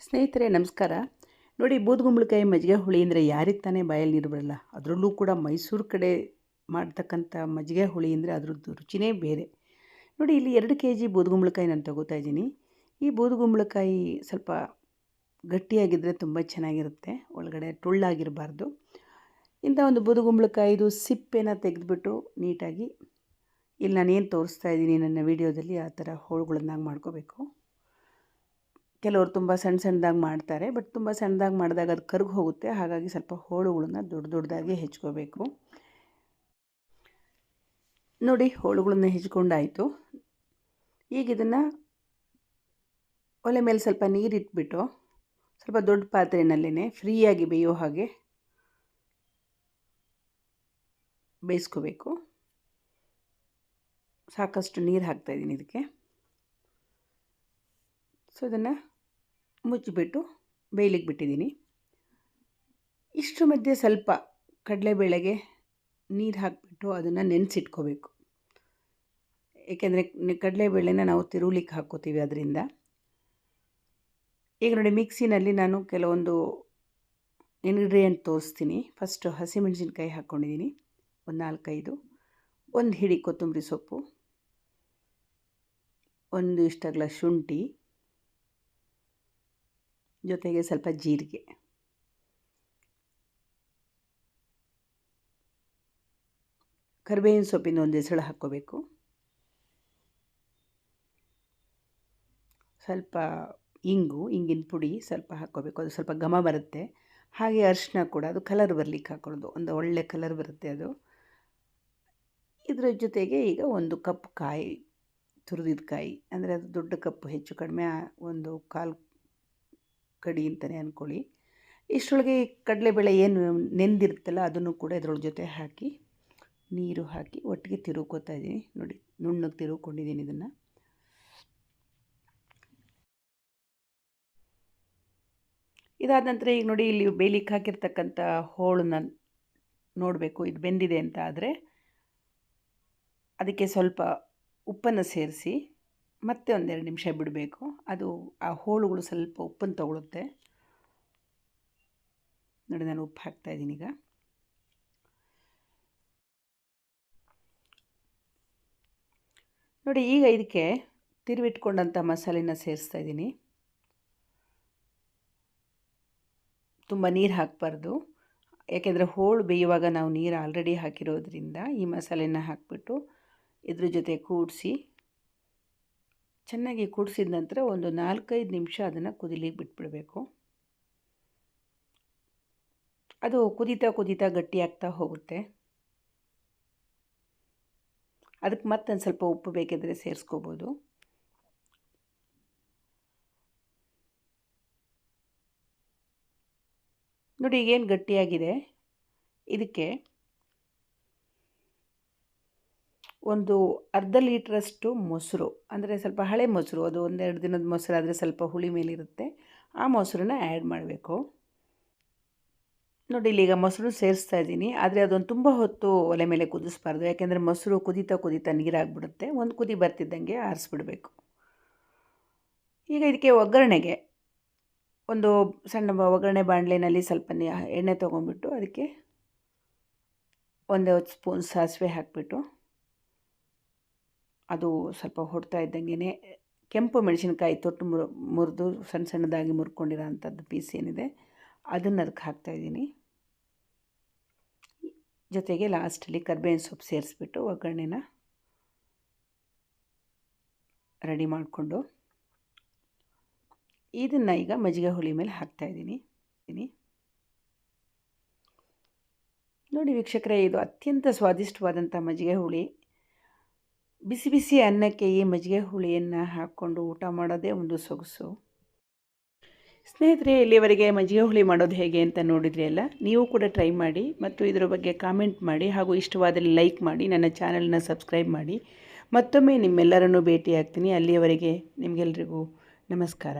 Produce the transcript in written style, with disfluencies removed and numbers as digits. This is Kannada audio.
ಸ್ನೇಹಿತರೆ ನಮಸ್ಕಾರ. ನೋಡಿ, ಬೂದುಗುಂಬಳಕಾಯಿ ಮಜ್ಜಿಗೆ ಹುಳಿ ಅಂದರೆ ಯಾರಿಗೆ ತಾನೇ ಬಾಯಲ್ಲಿ ನೀರು ಬರಲ್ಲ. ಅದರಲ್ಲೂ ಕೂಡ ಮೈಸೂರು ಕಡೆ ಮಾಡ್ತಕ್ಕಂಥ ಮಜ್ಜಿಗೆ ಹುಳಿ ಅಂದರೆ ಅದರದ್ದು ರುಚಿನೇ ಬೇರೆ. ನೋಡಿ, ಇಲ್ಲಿ 2 ಕೆಜಿ ಬೂದುಗುಂಬಳಕಾಯಿ ನಾನು ತೊಗೋತಾ ಇದ್ದೀನಿ. ಈ ಬೂದುಗುಂಬಳಕಾಯಿ ಸ್ವಲ್ಪ ಗಟ್ಟಿಯಾಗಿದ್ದರೆ ತುಂಬ ಚೆನ್ನಾಗಿರುತ್ತೆ, ಒಳಗಡೆ ಟುಳ್ಳಾಗಿರಬಾರ್ದು. ಇಂಥ ಒಂದು ಬೂದುಗುಂಬಳಕಾಯಿದು ಸಿಪ್ಪೆನ ತೆಗೆದುಬಿಟ್ಟು ನೀಟಾಗಿ ಇಲ್ಲಿ ನಾನೇನು ತೋರಿಸ್ತಾ ಇದ್ದೀನಿ ನನ್ನ ವಿಡಿಯೋದಲ್ಲಿ ಆ ಥರ ಹೋಳುಗಳನ್ನಾಗಿ ಮಾಡ್ಕೋಬೇಕು. ಕೆಲವರು ತುಂಬ ಸಣ್ಣದಾಗಿ ಮಾಡ್ತಾರೆ, ಬಟ್ ತುಂಬ ಸಣ್ಣದಾಗಿ ಮಾಡಿದಾಗ ಅದು ಕರಗಿ ಹೋಗುತ್ತೆ. ಹಾಗಾಗಿ ಸ್ವಲ್ಪ ಹೋಳುಗಳನ್ನ ದೊಡ್ಡದಾಗಿ ಹೆಚ್ಕೋಬೇಕು. ನೋಡಿ, ಹೋಳುಗಳನ್ನ ಹೆಚ್ಕೊಂಡಾಯಿತು. ಈಗ ಇದನ್ನು ಒಲೆ ಮೇಲೆ ಸ್ವಲ್ಪ ನೀರಿಟ್ಬಿಟ್ಟು ಸ್ವಲ್ಪ ದೊಡ್ಡ ಪಾತ್ರೆಯಲ್ಲೇ ಫ್ರೀಯಾಗಿ ಬೇಯೋ ಹಾಗೆ ಬೇಯಿಸ್ಕೋಬೇಕು. ಸಾಕಷ್ಟು ನೀರು ಹಾಕ್ತಾಯಿದ್ದೀನಿ ಇದಕ್ಕೆ. ಸೊ ಇದನ್ನು ಮುಚ್ಚಿಬಿಟ್ಟು ಬೇಯಲಿಕ್ಕೆ ಬಿಟ್ಟಿದ್ದೀನಿ. ಇಷ್ಟರ ಮಧ್ಯೆ ಸ್ವಲ್ಪ ಕಡಲೆಬೇಳೆಗೆ ನೀರು ಹಾಕಿಬಿಟ್ಟು ಅದನ್ನು ನೆನೆಸಿಟ್ಕೋಬೇಕು. ಏಕೆಂದರೆ ಕಡಲೆಬೇಳೆನ ನಾವು ತಿರುವಲಿಕ್ಕೆ ಹಾಕ್ಕೋತೀವಿ ಅದರಿಂದ. ಈಗ ನೋಡಿ, ಮಿಕ್ಸಿನಲ್ಲಿ ನಾನು ಕೆಲವೊಂದು ಇಂಗ್ರೀಡಿಯೆಂಟ್ ತೋರಿಸ್ತೀನಿ. ಫಸ್ಟು ಹಸಿಮೆಣಸಿನ್ಕಾಯಿ ಹಾಕ್ಕೊಂಡಿದ್ದೀನಿ, ಒಂದು 4-5, ಒಂದು ಹಿಡಿ ಕೊತ್ತಂಬರಿ ಸೊಪ್ಪು, ಒಂದು ಇಷ್ಟಗಲ ಶುಂಠಿ, ಜೊತೆಗೆ ಸ್ವಲ್ಪ ಜೀರಿಗೆ, ಕರಿಬೇವಿನ ಸೊಪ್ಪಿನ ಒಂದು ಎಸಳು ಹಾಕ್ಕೋಬೇಕು, ಸ್ವಲ್ಪ ಇಂಗಿನ ಪುಡಿ ಸ್ವಲ್ಪ ಹಾಕ್ಕೋಬೇಕು, ಅದು ಸ್ವಲ್ಪ ಘಮ ಬರುತ್ತೆ. ಹಾಗೆ ಅರಿಶಿನ ಕೂಡ, ಅದು ಕಲರ್ ಬರಲಿಕ್ಕೆ ಹಾಕೊಳ್ಳೋದು, ಒಂದು ಒಳ್ಳೆ ಕಲರ್ ಬರುತ್ತೆ ಅದು. ಇದರ ಜೊತೆಗೆ ಈಗ 1 ಕಪ್ ಕಾಯಿ, ತುರಿದಿದ್ದ ಕಾಯಿ, ಅಂದರೆ ಅದು ದೊಡ್ಡ ಕಪ್ಪು, ಹೆಚ್ಚು ಕಡಿಮೆ ಒಂದು 1/4 ಕಡಿ ಅಂತಲೇ ಅಂದ್ಕೊಳ್ಳಿ. ಇಷ್ಟರೊಳಗೆ ಕಡಲೆಬೇಳೆ ಏನು ನೆಂದಿರುತ್ತಲ್ಲ ಅದನ್ನು ಕೂಡ ಇದರೊಳ ಜೊತೆ ಹಾಕಿ ನೀರು ಹಾಕಿ ಒಟ್ಟಿಗೆ ತಿರುವ್ಕೋತಾ ಇದ್ದೀನಿ. ನೋಡಿ, ನುಣ್ಣಗೆ ತಿರುವ್ಕೊಂಡಿದ್ದೀನಿ ಇದನ್ನು. ಇದಾದ ನಂತರ ಈಗ ನೋಡಿ, ಇಲ್ಲಿ ಬೇಯಲಿಕ್ಕೆ ಹಾಕಿರ್ತಕ್ಕಂಥ ಹೋಳನ್ನ ನೋಡಬೇಕು, ಇದು ಬೆಂದಿದೆ ಅಂತ ಆದರೆ ಅದಕ್ಕೆ ಸ್ವಲ್ಪ ಉಪ್ಪನ್ನು ಸೇರಿಸಿ ಮತ್ತೆ 1-2 ನಿಮಿಷ ಬಿಡಬೇಕು. ಅದು ಆ ಹೋಳುಗಳು ಸ್ವಲ್ಪ ಉಪ್ಪನ್ನು ತಗೊಳುತ್ತೆ. ನೋಡಿ, ನಾನು ಉಪ್ಪು ಹಾಕ್ತಾಯಿದ್ದೀನಿ ಈಗ. ನೋಡಿ, ಈಗ ಇದಕ್ಕೆ ತಿರುವಿಟ್ಕೊಂಡಂಥ ಮಸಾಲೆನ ಸೇರಿಸ್ತಾ ಇದ್ದೀನಿ. ತುಂಬ ನೀರು ಹಾಕಬಾರ್ದು, ಯಾಕೆಂದರೆ ಹೋಳು ಬೇಯುವಾಗ ನಾವು ನೀರು ಆಲ್ರೆಡಿ ಹಾಕಿರೋದ್ರಿಂದ ಈ ಮಸಾಲೆನ ಹಾಕಿಬಿಟ್ಟು ಇದ್ರ ಜೊತೆ ಕೂಡಿಸಿ ಚೆನ್ನಾಗಿ ಕೂಡಿಸಿದ ನಂತರ ಒಂದು 4-5 ನಿಮಿಷ ಅದನ್ನು ಕುದಿಲಿಕ್ಕೆ ಬಿಟ್ಬಿಡಬೇಕು. ಅದು ಕುದೀತಾ ಗಟ್ಟಿಯಾಗ್ತಾ ಹೋಗುತ್ತೆ. ಅದಕ್ಕೆ ಮತ್ತೊಂದು ಸ್ವಲ್ಪ ಉಪ್ಪು ಬೇಕಿದ್ರೆ ಸೇರಿಸ್ಕೋಬೋದು. ನೋಡಿ, ಈಗೇನು ಗಟ್ಟಿಯಾಗಿದೆ, ಇದಕ್ಕೆ ಒಂದು ಅರ್ಧ ಲೀಟ್ರಷ್ಟು ಮೊಸರು, ಅಂದರೆ ಸ್ವಲ್ಪ ಹಳೆ ಮೊಸರು, ಅದು 1-2 ದಿನದ ಮೊಸರು ಆದರೆ ಸ್ವಲ್ಪ ಹುಳಿ ಮೇಲಿರುತ್ತೆ, ಆ ಮೊಸರನ್ನ ಆ್ಯಡ್ ಮಾಡಬೇಕು. ನೋಡಿ, ಇಲ್ಲೀಗ ಮೊಸರು ಸೇರಿಸ್ತಾ ಇದ್ದೀನಿ, ಆದರೆ ಅದೊಂದು ತುಂಬ ಹೊತ್ತು ಒಲೆ ಮೇಲೆ ಕುದಿಸ್ಬಾರ್ದು, ಯಾಕೆಂದರೆ ಮೊಸರು ಕುದೀತಾ ನೀರಾಗಿಬಿಡುತ್ತೆ. ಒಂದು ಕುದಿ ಬರ್ತಿದ್ದಂಗೆ ಆರಿಸ್ಬಿಡಬೇಕು. ಈಗ ಇದಕ್ಕೆ ಒಗ್ಗರಣೆಗೆ ಒಂದು ಸಣ್ಣ ಒಗ್ಗರಣೆ ಬಾಣಲೆಯಲ್ಲಿ ಸ್ವಲ್ಪ ಎಣ್ಣೆ ತೊಗೊಂಡ್ಬಿಟ್ಟು ಅದಕ್ಕೆ 1 ಸ್ಪೂನ್ ಸಾಸಿವೆ ಹಾಕಿಬಿಟ್ಟು ಅದು ಸ್ವಲ್ಪ ಹೊಡ್ತಾ ಇದ್ದಂಗೆ ಕೆಂಪು ಮೆಣಸಿನ್ಕಾಯಿ ತೊಟ್ಟು ಮುರಿದು ಸಣ್ಣದಾಗಿ ಮುರ್ಕೊಂಡಿರೋ ಅಂಥದ್ದು ಪೀಸ್ ಏನಿದೆ ಅದನ್ನು ಅದಕ್ಕೆ ಹಾಕ್ತಾಯಿದ್ದೀನಿ. ಜೊತೆಗೆ ಲಾಸ್ಟಲ್ಲಿ ಕರಿಬೇವಿನ ಸೊಪ್ಪು ಸೇರಿಸ್ಬಿಟ್ಟು ಒಗ್ಗರಣೆನ ರೆಡಿ ಮಾಡಿಕೊಂಡು ಇದನ್ನು ಈಗ ಮಜ್ಜಿಗೆ ಹುಳಿ ಮೇಲೆ ಹಾಕ್ತಾಯಿದ್ದೀನಿ. ನೋಡಿ ವೀಕ್ಷಕರೇ, ಇದು ಅತ್ಯಂತ ಸ್ವಾದಿಷ್ಟವಾದಂಥ ಮಜ್ಜಿಗೆ ಹುಳಿ. ಬಿಸಿ ಅನ್ನಕ್ಕೆ ಈ ಮಜ್ಜಿಗೆ ಹುಳಿಯನ್ನು ಹಾಕ್ಕೊಂಡು ಊಟ ಮಾಡೋದೇ ಒಂದು ಸೊಗಸು. ಸ್ನೇಹಿತರೆ, ಇಲ್ಲಿವರೆಗೆ ಮಜ್ಜಿಗೆ ಹುಳಿ ಮಾಡೋದು ಹೇಗೆ ಅಂತ ನೋಡಿದ್ರಿ ಅಲ್ಲ, ನೀವು ಕೂಡ ಟ್ರೈ ಮಾಡಿ ಮತ್ತು ಇದರ ಬಗ್ಗೆ ಕಾಮೆಂಟ್ ಮಾಡಿ, ಹಾಗೂ ಇಷ್ಟವಾದಲ್ಲಿ ಲೈಕ್ ಮಾಡಿ, ನನ್ನ ಚಾನಲ್ನ ಸಬ್ಸ್ಕ್ರೈಬ್ ಮಾಡಿ. ಮತ್ತೊಮ್ಮೆ ನಿಮ್ಮೆಲ್ಲರನ್ನೂ ಭೇಟಿ ಆಗ್ತೀನಿ. ಅಲ್ಲಿಯವರೆಗೆ ನಿಮಗೆಲ್ಲರಿಗೂ ನಮಸ್ಕಾರ.